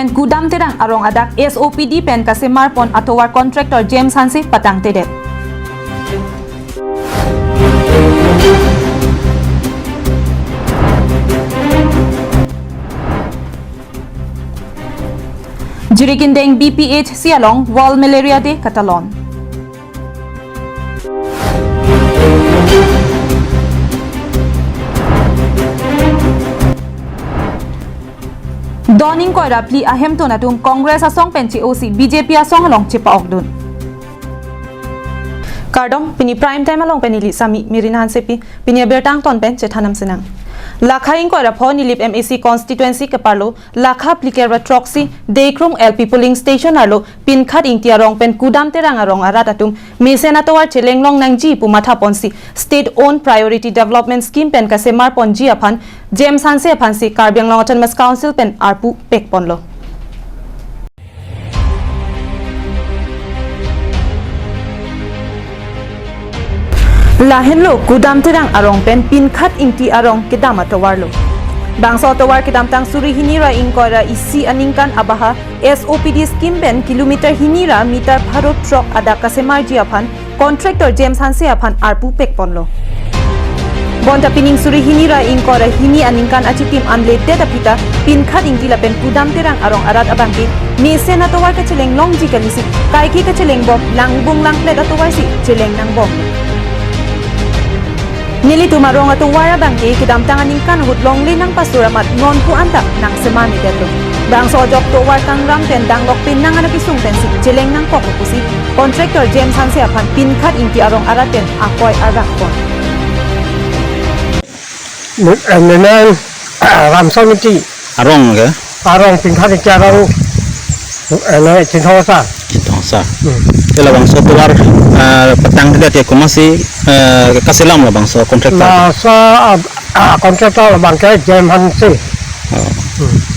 pen kudam terang arong adak SOPD pen kasemar pon atowar contractor James Hansi patang tedet. Jirikindeng BPH sialong wall malaria de katalon. Doning ko rapli ahem to natum Congress asong penchi OC BJP asong along chipa okdun. Kardong pini prime time along penili sami mirin hansepi pini bertang ton pen chethanam senang. Lakha ing ko rapho nilip MAC constituency ke parlo lakha plikera troxy dekrum LP polling station arlo pin khat ing tiarong pen kudam terang arong aratatum mesena towar chelenglong nangji pumatha ponsi state owned priority development scheme pen kasemar ponji aphan James Hanse aphansi Karbi Anglong Autonomous Council pen arpu pek ponlo. Lahenlo kudam terang arong pen pin khat ingti arong kedam atawarlo. Bangso atawar kedam tang suri hinira ingkora isi aningkan abaha SOPD scheme pen kilometer hinira meter bharot truck ada kasemar ji aphan contractor James Hanse aphan arpu pek ponlo. Bonta pining suri hinira ingkora hini aningkan achitim anlete tapita pin khat ingti la pen kudam terang arong arat abangki mesen atawar ka cheleng long ji kanisi kaiki ka cheleng bom langbung langple atawar si cheleng nang bom. Nili tumarong at wara bangki kidam tanganing kan hudlong linang pasuramat non ku antak nang semami deto. Bang sojok to war kang ram ten dang lok pin nang anapisung pensi jeleng nang pokupusi contractor James Hanse aphan pin khat inti arong araten akoy arak pon. Menan ram somiti arong ke arong pin khat inti arong cintosa. Kalau bangsa tuar petang tidak ya masih kasilam lah bangsa kontraktor. Bangsa kontraktor bangsa James Hanse.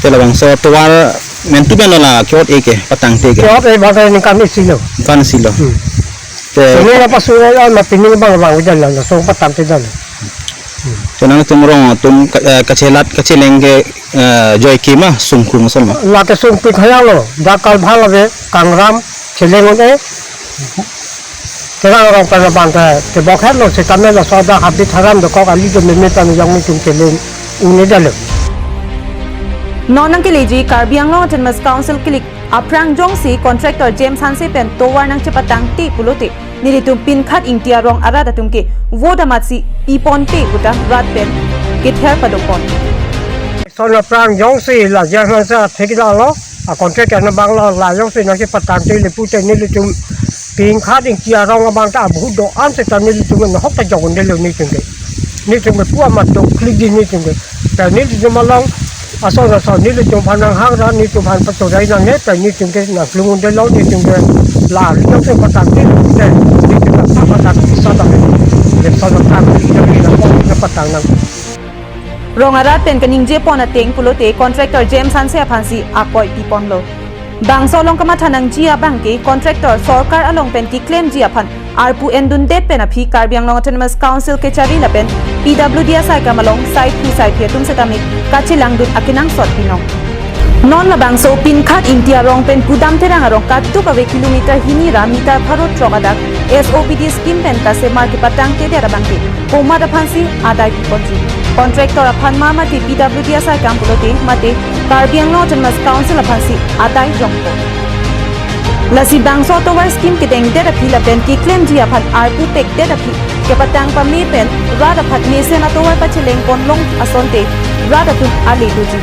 Kalau bangsa tuar mentu lah kiot eke petang tege. Kiot bangsa ni kami silo. Kan silo. Ini apa suara mati ni bang udah lah so petang tege. Jangan tumurong tum kacelat kacelenge joy kima sungkung sama. Laki sungkung kaya lo, dakal bhala be kangram celeng udah. Kerana orang pada bangsa, kebakan lo sekarang lo sudah habis haram dekok ali tu memetan yang mungkin celeng ini dah lo. Nonang kileji Karbi Anglong Autonomous Council kilik aprang jongsi contractor James Hanse pen towar nang cepatang ti pulote nilitum pin khat ingtia rong arada tumke vodamatsi ipon te buta rat pen kither padopon. Soal aprang jongsi lah jangan saya fikir lo, contractor na bangla lah jongsi nang cepatang ti lepute nilitum pin khat ingtia rong bangta budo anse tan nilitum na hokta jogon delo nitumke nitumke puamat to klik di nitumke dan nilitum malong asal ni tu pandang hang ni tu pandang betul dari nang ni tapi ni tu nak lungun dia laut ni tu lah ni tu patah ni tu patah sada ni sada tak ni nak patah nang Rongarat pen kening je pon ateng pulote contractor James Hanse aphansi akoy tipon lo. Bang solong kamathanang jia bangke contractor sarkar along pen ki claim jia phan arpu endun det pen aphi Karbi Anglong Autonomous Council ke chari la pen PWDSI kamalong site pi site phetum setamik kachilang dun akinang sot pinong non la bang so pin khat intia rong pen kudam terang arong katu ka kilometer hinira meter bharot trogadak SOPD scheme pen ka se market patang te dera bangke poma da phansi adai ponji contractor aphan mama ti PWDSI kampulote mate Karbi Anglong Autonomous Council aphansi adai jongpo Lasi bangso towar scheme kiteng dera phila pen ki claim ji aphan arpu pek dera phi ke patang pa me pen rada phat mesen atowar pa cheleng konlong asonte rada tu ali duji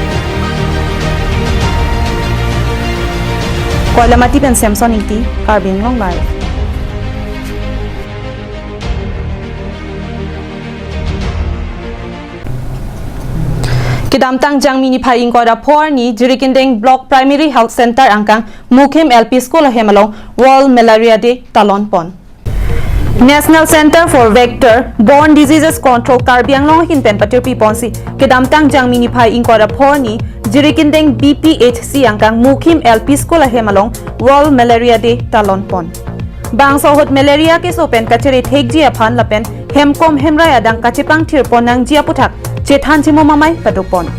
Kuala mati pen Samson inti Karbi Anglong live Kidamtang jangmini phaing ko rapor ni Jirikindeng Block Primary Health Center angkang Mukim LP School hemalong World Malaria Day talon pon. National Center for Vector Borne Diseases Control Karbi Anglong hinpen patirpi ponsi kidamtang jangmini phaing ko rapor ni Jirikindeng BPHC angkang Mukim LP School hemalong World Malaria Day talon pon. Bang sohot malaria ke sopen kachere thekji aphan lapen hemkom hemrai adang kachipang thirpon nang jia puthak Chethan Chimo Mamai Padopon.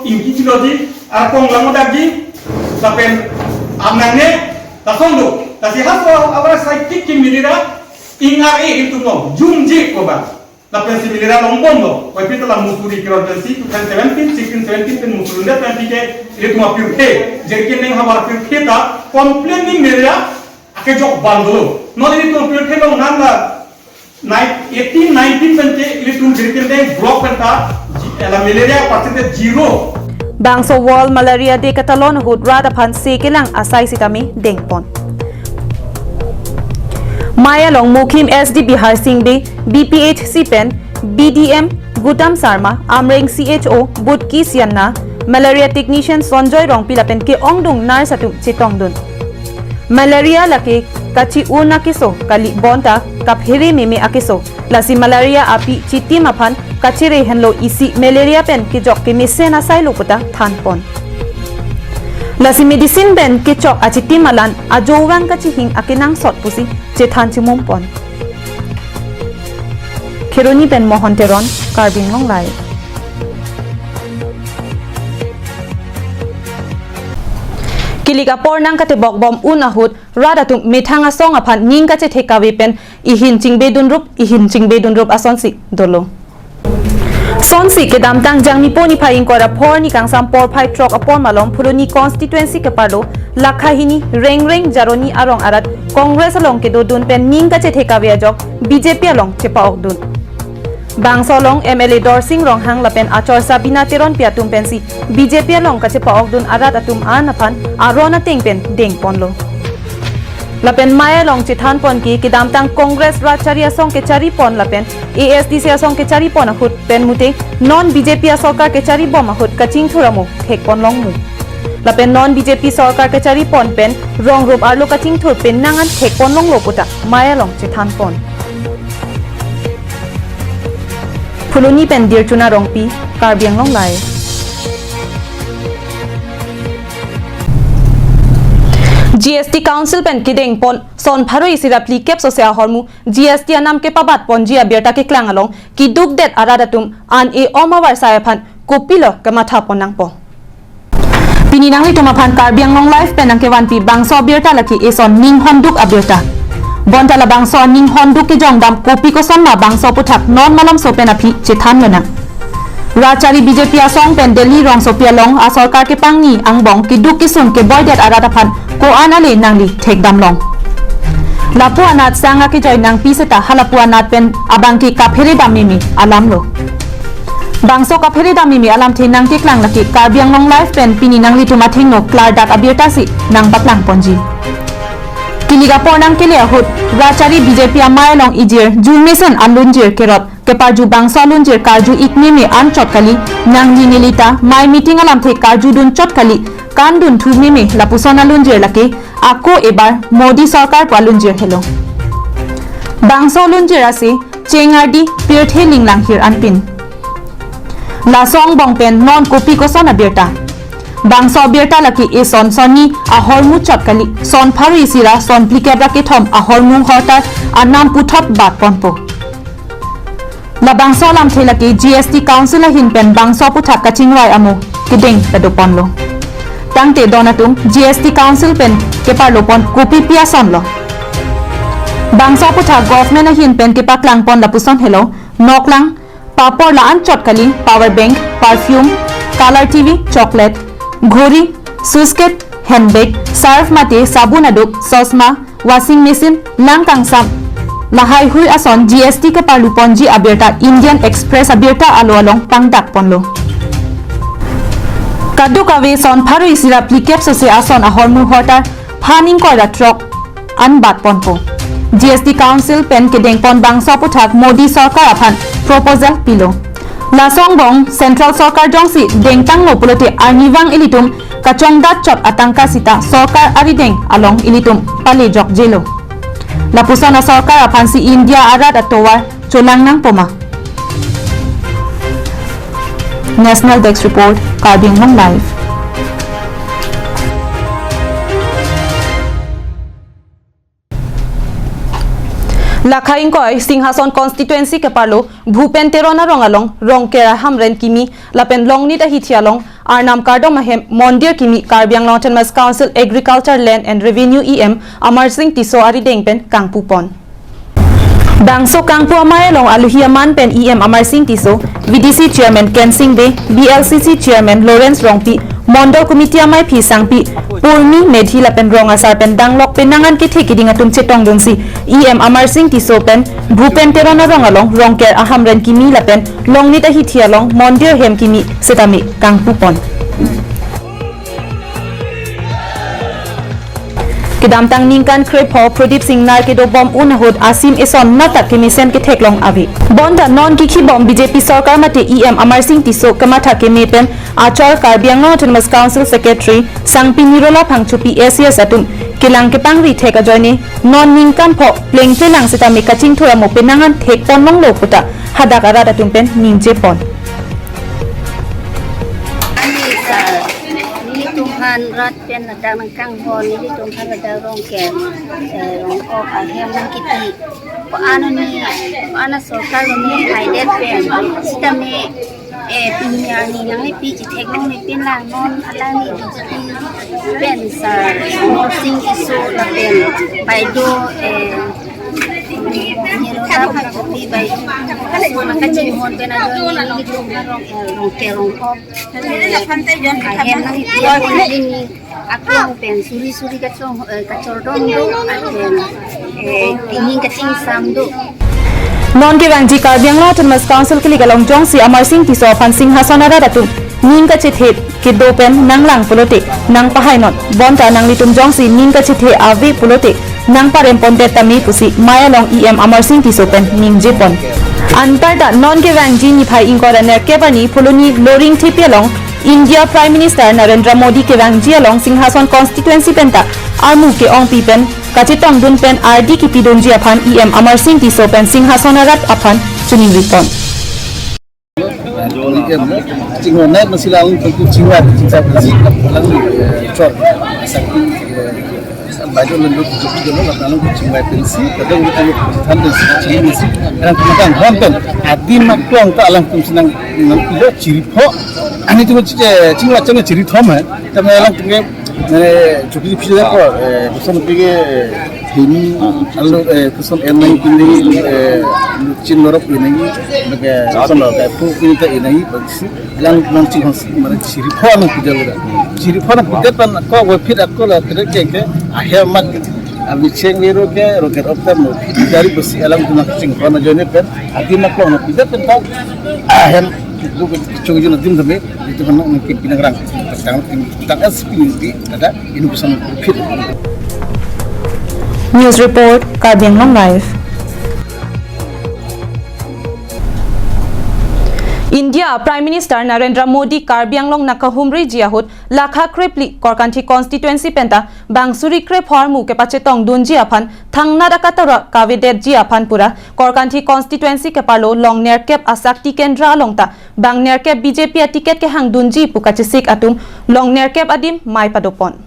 Ingkilodi arakong lamodagi lapen amnangne tasongdo tasi haso awara saiki kimilira ingar itu no jumji koba lapen similira lombondo koi pita la musuri kirodansi 2017 16 17 pen musurunda 20 ke itu ma purte jerkin neng habar purte ta complaining milira ake jok bandolo no ini to purte lo nanda 18 19 pen ke itu jerkin neng block penta la malaria percentage 0 Bangso World Malaria Day katalon hud rada phan se kelang asai sitami dengpon Maya long Mukim SD Bihar Singh Day BPH Sipen BDM Gutam Sarma Amreng CHO Budki Sianna Malaria Technician Sonjoy Rong Pilapen ke ongdung nar satu chitongdun Malaria lake kachi una kiso kali bonta kaphiri meme akiso lasi malaria api chiti maphan kachire henlo isi malaria pen ki jok ke mesena sai loputa thanpon lasi medicine ben ke chok achiti malan ajowang kachi hing akinang sot pusi che than chimom pon Kheroni pen mohonteron karbing long lai Kiliga pornang kate bokbom unahut radatum mithanga song aphan ning kache thekawe pen ihin chingbe dunrup asonsi dolo Sonsi ke damtang jangni poni phaing kora phorni kangsam por phai trok apon malom phuloni constituency ke parlo lakhahini reng jaroni arong arat congress along ke dodun pen ning kache thekawe ajok BJP along chepa okdun Bangsolong MLA Dorsing Rong Hang Lapen Achor Sabina Teron Piatum Pensi BJP along kache pa okdun arat atum anapan arona tengpen deng ponlo Lapen Maya long chithan pon ki kidamtang Congress Racharia song ke chari pon lapen ASDC song ke chari pon ahut pen mute non BJP sarkar ke chari bom ahut kaching thuramu thek pon long mu lapen non BJP sarkar ke chari pon pen rong rup arlo kaching thur pen nangan thek pon long loputa Maya long chithan pon Phuluni pen dir chuna rong pi karbiang long lai GST Council pen kideng pon son pharo isirapli kep sosia hormu GST anam ke pabat pon jia berta ke klang along ki duk det aradatum an e omawar saya phan kopilo kamatha ponang po pininang lituma phan karbiang long life pen ang ke wan pi bangso berta laki e son ning honduk aberta bonta la bangso ning honduk ke jongdam kopi ko son ma bangso puthak non malam so pen aphi chethan ngana Rachari BJP asong pen Delhi rong sopia long a sarkar ke pangni angbong ki duk ki sun ke boydet arata phan ko anale nangli thek dam long lapu anat sanga ki joy nang piseta halapu anat pen abang ki kaphere damimi alam lo bangso kaphere damimi alam the nang ke klang laki karbiang long life pen pini nang li tuma thingno klar dak abirta si nang baklang ponji Kiliga pornang kele ahut Rachari BJP amai long ijir jumison alunjir kerot keparju bangso alunjir karju ikmimi an chotkali nang ningelita mai meeting alam the karju dun chotkali kandun thu mimi lapuson alunjir laki ako ebar Modi sarkar ko alunjir helo bangso alunjir ase chengardi pirthe linglang hir anpin la song bong pen non kopi ko sona berta Bangso berta laki e son soni a hormu chotkali son phari sira son plikebra ke thom a hormu hortar anam puthot bat ponpo la bangso lam thelaki GST Council hin pen bangso puthak kachingwai amu kideng pedoponlo tangte donatum GST Council pen ke parlo pon kopi pia sonlo bangso puthak government hin pen ke paklang pon la puson hello noklang papor la an chotkali power bank perfume color TV chocolate घोरी सुस्केट handbag Surf माते साबुन अदुक ससमा washing machine लांग कांगसाम लाहाई हुई असन GST के पालू पंजी अबेरता इंडियन एक्सप्रेस अबेरता आलो अलोंग पांगदाक पनलो कादु कावे सन फारो इसिरा प्लिकेप ससे आसन अहरमु हरता फानिंग कोरा ट्रक अन बात पनपो GST काउंसिल पेन के देंगपन बांगसा पुथाक मोदी सरकार अफान प्रपोजल पिलो Lasong bong Central Sarkar jongsi dengtang mo pulote arniwang ilitum kachongdat chot atangka sita Sarkar arideng along ilitum pale jok jelo lapusana Sarkar apansi India arat atowar cholang nang poma National Desk Report Karbing Long Live Lakhaing koi Singhason constituency ke parlo Bhupen Terona rongalong rong kera hamren kimi lapen long ni da hithialong Arnam Kardom Mahem Mondir Kimi Karbiang Autonomous Council Agriculture Land and Revenue EM Amar Singh Tiso Ari Dengpen Kangpupon. Bangso Kangpu Amayalong Aluhiaman Pen EM Amar Singh Tiso, VDC Chairman Ken Singh Be, BLCC Chairman Lawrence Rongpi, Mondol Committee Amay Pi Sangpi, Purmi Medhila Pen Rongasar Pen Danglok Penangan Kitekiding Atum Chetong Dunsi, EM Amar Singh Tiso Pen, Bhupen Terona Rongalong, Rongker Ahamren Kimi Lapen, Longnita Hitialong, Mondir Hem Kimi, Setami, Kangpupon. Kedamtang ningkan krepo Pradip Singh Narkedo bom unahud Asim Ison natak kimisen ke theklong avi. Bonda non kiki bom BJP Sarkar mate EM Amar Singh Tiso kamatha ke mepen Achar Karbiang Autonomous Council Secretary Sangpi Nirola Phangchupi ACS atum kilang ke pangri theka joine non ningkan pho pleng telang sita me kaching thura mo penangan thek ponmong lo puta hadak ara datum pen ningje pon. Tuhan rat pen ada nangkang hon ini Tuhan ada rongken rong ok ahem nang kiti ko ano ni ana sokal ni haidet pen sita me pinya ni nang pi ji teknong ni pin lang non ala ni di pen sa sing iso la pen by do Nirola Phangchupi by makaching hon pen ado ni Tuhan rong ok ahem nang ini aku pen suri kacor dong do aten tingin kacing sam do Non ke wangji Karbiang Autonomous Council ke ligalong jong si Amar Singh Tiso Phan Singh Hasonara datum ning ka chithe ke do pen nang lang pulote nang pahay not bonta nang litum jong si ning ka chithe ave pulote nang parem ponte tami pusi maya long EM Amar Singh Tiso pen ning jepon antarta non ke wangji ni phai ingkora ner ke bani puluni loring thipia long India Prime Minister Narendra Modi ke wangji along Singhason constituency penta armu ke ong pipen kachitong dun pen RD ki pidonji aphan EM Amar Singh Tiso pen Singhasonarat aphan chuning ripon. Cingwa naik masih lalu untuk cingwa lalu cor baju lembut jadi dulu lalu cingwa pensi kadang kita tampil cingwa masih dan kemudian hampir adi makluang tak alam senang tidak ciri po ani tu cingwa ciri thoma tapi alam tu cukup bisa apa kesan pergi ini lalu kesan enai kini cin lorok ini mereka kesan lorok itu ini tak ini bersih lang nanti mana ciri po anu kerja ciri po anu kerja pan kau wafir aku lah kerja ke akhir mat abi ceng wiro ke roket opter mau dari bersih alam tu nak cing po anu jono pen adi mak kau nak kerja tentang akhir itu cuma jono tim tapi itu kan mungkin pinang tentang SP ada ini bersama wafir. News Report Karbiang Long Live. India Prime Minister Narendra Modi Karbiang Long nakahumri jiahut lakha krepli korkanthi constituency penta bangsuri krep hormu ke pachetong dunji aphan thangna rakatara kavedet ji aphan pura korkanthi constituency ke parlo long nerkep asakti kendra alongta bang nerkep BJP a ticket ke hang dunji pukachisik atum long nerkep adim mai padopon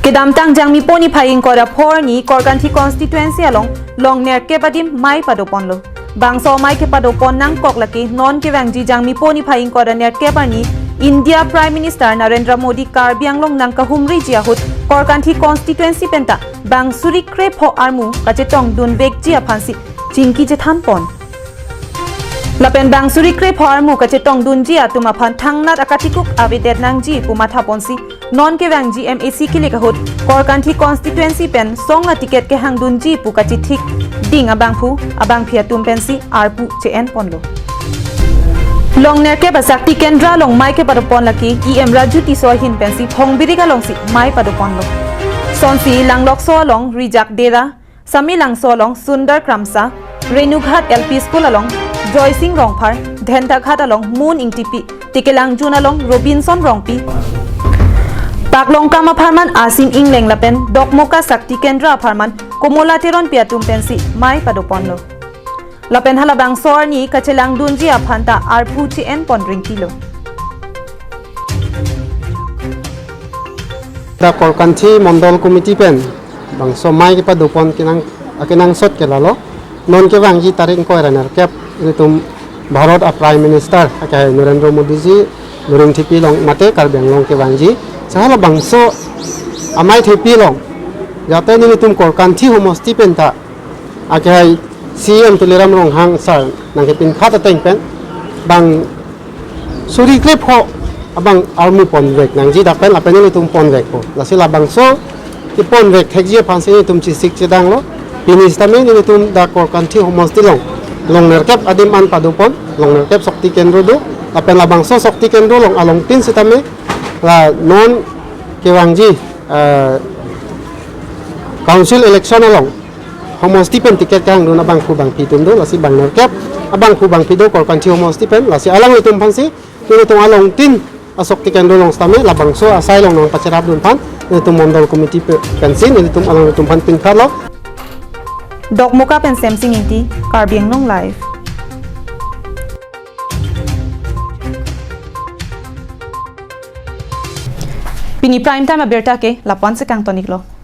Kedamtang jangmi poni phaing kora phorni korkanthi constituency along long nerkep adim mai padopon lo Bangso mai ke padopon nang koklaki non ke wangji jangmi poni phaing kora nerkep ani India Prime Minister Narendra Modi Karbiang Long nang kahumri jiahut korkanthi constituency penta bangsuri krep ho armu kachetong dunvek ji aphansi chingki jethan pon Lapen bangsuri krep ho armu kachetong dunji atuma phan thangnat akatikuk avidet nangji pumatha ponsi non ke wangji MAC kile kahut korkanthi constituency pen songa ticket ke hang dunji pukachi thik ding abangphu abangphia tumpensi arpu chen ponlo long nerke basakti kendra long mai ke padopon laki EM Raju Tiso hin pensi phongbiriga longsi mai padopon lo sonsi langlok so long rijak dera sami langso long Sundar Kramsa Renughat LP School along Joy Singh Rongphar Dhenta Ghat along Moon Ingtipi Tikelang Jun along Robinson Rongpi Paklong Kama Pharman Asim Ingleng Lapen Dokmoka Sakti Kendra Pharman Komola Teron Piatum Pensi Mai Padopon lo Lapen halabang sorni kachelang dunji aphanta arpu chi en pondring kilo Da korkanthi mondol committee pen bangso mai ke padopon kinang sot ke lalo non ke wangji taring ko raner kep tum Bharat a Prime Minister aka Narendra Modi ji nuring thipi long mate karbiang long ke wangji sahala bangso amai thipi long jate ni tum korkan thi homosti penta akai CM tuliram rong hang sar nang pin khata teng pen bang suri clip ho abang army pon vek nang ji dak pen apen ni tum pon vek ho la sila bangso ti pon vek thekje phanse ni tum chi sik chedang lo pinis tame ni tum da korkan thi homosti long long nerkep adim an padupon long nerkep sokti kendro do apen la bangso sokti kendro long along tin sitame la non kewangji council election along homosti pen tiket kang do na bang ku bang pitum do la si bang nerkep abang ku bang pido korkan thi homosti pen la si alang itum phansi ni tum along tin asok ti kendro long stame la bangso asai long nong pacerap dun phan ni tum mondol committee pensin ni tum along tum phan pin khalo Dok muka pen semsing inti karbiang nong live. Pini prime time aberta ke lapuan sekang tonik lo.